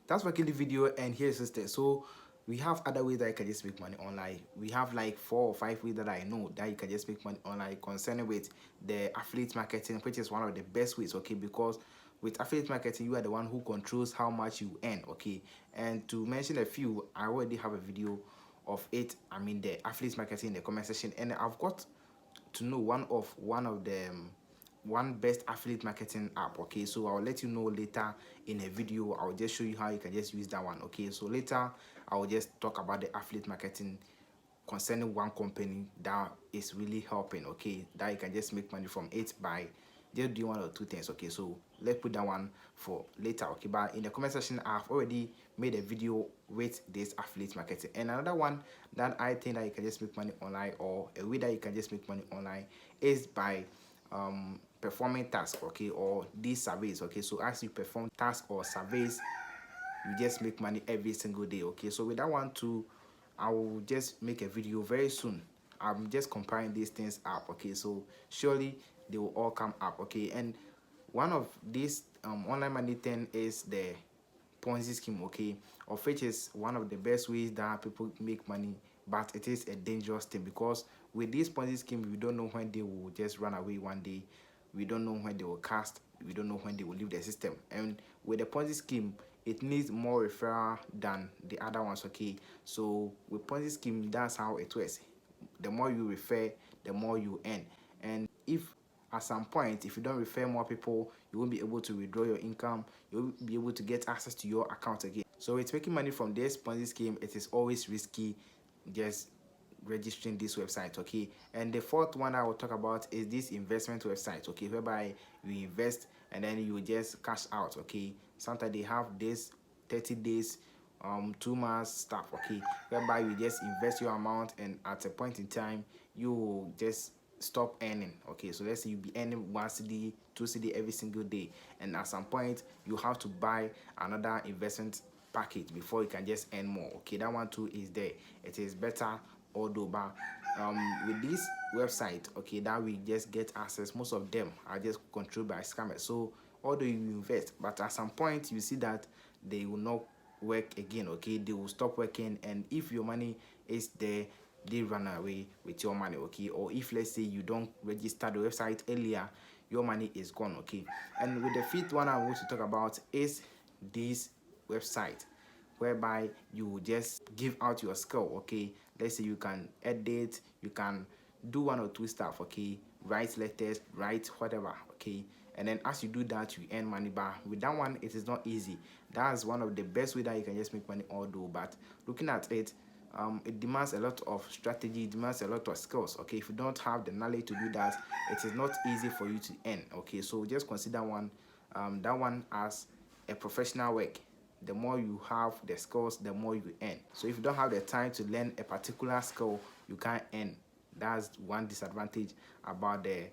That's for the video, and here's the step. So we have other ways that you can just make money online. We have like 4 or 5 ways that I know that you can just make money online concerning with the affiliate marketing, which is one of the best ways, okay? Because with affiliate marketing, you are the one who controls how much you earn, okay? And to mention a few, I already have a video of it. I mean the affiliate marketing in the comment section, and I've got to know one of the one best affiliate marketing app, okay? So I'll let you know later in a video. I'll just show you how you can just use that one, okay? So later I'll just talk about the affiliate marketing concerning one company that is really helping, okay, that you can just make money from it by just doing 1 or 2 things, okay? So let's put that one for later, okay? But in the comment section, I've already made a video with this affiliate marketing. And another one that I think that you can just make money online, or a way that you can just make money online, is by performing tasks, okay, or these surveys, okay? So as you perform tasks or surveys, you just make money every single day, okay? So with that one too, I will just make a video very soon. I'm just comparing these things up, okay? So surely they will all come up, okay? And one of these online money thing is the Ponzi scheme, okay, of which is one of the best ways that people make money, but it is a dangerous thing, because with this Ponzi scheme, we don't know when they will just run away one day. We don't know when they will cast. We don't know when they will leave the system. And with the Ponzi scheme, it needs more referral than the other ones, okay? So with Ponzi scheme, that's how it works. The more you refer, the more you earn. And if at some point, if you don't refer more people, you won't be able to withdraw your income. You won't be able to get access to your account again. So it's making money from this Ponzi scheme. It is always risky. Just registering this website, okay? And the fourth one I will talk about is this investment website, okay, whereby you invest and then you just cash out, okay? Sometimes they have this 30 days 2 months stuff, okay, whereby you just invest your amount, and at a point in time you will just stop earning, okay? So let's say you be earning 1 cedi 2 cedi every single day, and at some point you have to buy another investment package before you can just earn more, okay? That one too is there. It is better, although, but with this website, okay, that we just get access, most of them are just controlled by scammers. So although you invest, but at some point you see that they will not work again, okay? They will stop working, and if your money is there, they run away with your money, okay? Or if let's say you don't register the website earlier, your money is gone, okay? And with the fifth one I want to talk about is this website, whereby you just give out your skill, okay? Let's say you can edit, you can do 1 or 2 stuff, okay? Write letters, write whatever, okay? And then as you do that, you earn money. But with that one, it is not easy. That's one of the best way that you can just make money, although, but looking at it, it demands a lot of strategy, it demands a lot of skills, okay? If you don't have the knowledge to do that, it is not easy for you to earn, okay? So just consider that one as a professional work. The more you have the skills, the more you earn. So if you don't have the time to learn a particular skill, you can't earn. That's one disadvantage about the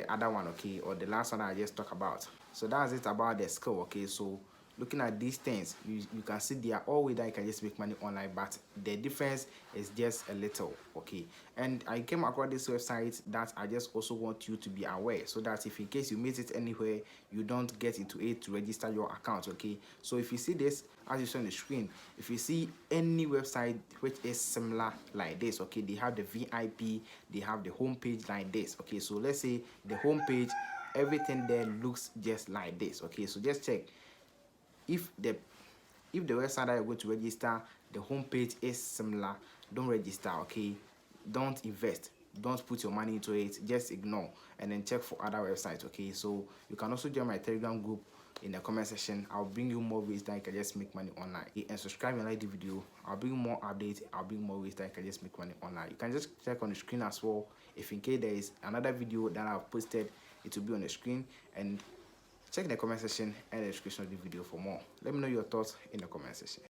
other one, okay, or the last one I just talked about. So that's it about the skill, okay? So looking at these things, you can see they are all ways that you can just make money online, but the difference is just a little, okay? And I came across this website that I just also want you to be aware, so that if in case you miss it anywhere, you don't get into it to register your account, okay? So if you see this, as you see on the screen, if you see any website which is similar like this, okay, they have the VIP, they have the homepage like this, okay? So let's say the homepage, everything there looks just like this, okay? So just check if the website that you're going to register, the homepage is similar, don't register, okay? Don't invest, don't put your money into it, just ignore, and then check for other websites, okay? So you can also join my Telegram group in the comment section. I'll bring you more ways that you can just make money online. And subscribe and like the video. I'll bring more updates, I'll bring more ways that you can just make money online. You can just check on the screen as well. If in case there is another video that I've posted, it will be on the screen. And check the comment section and the description of the video for more. Let me know your thoughts in the comment section.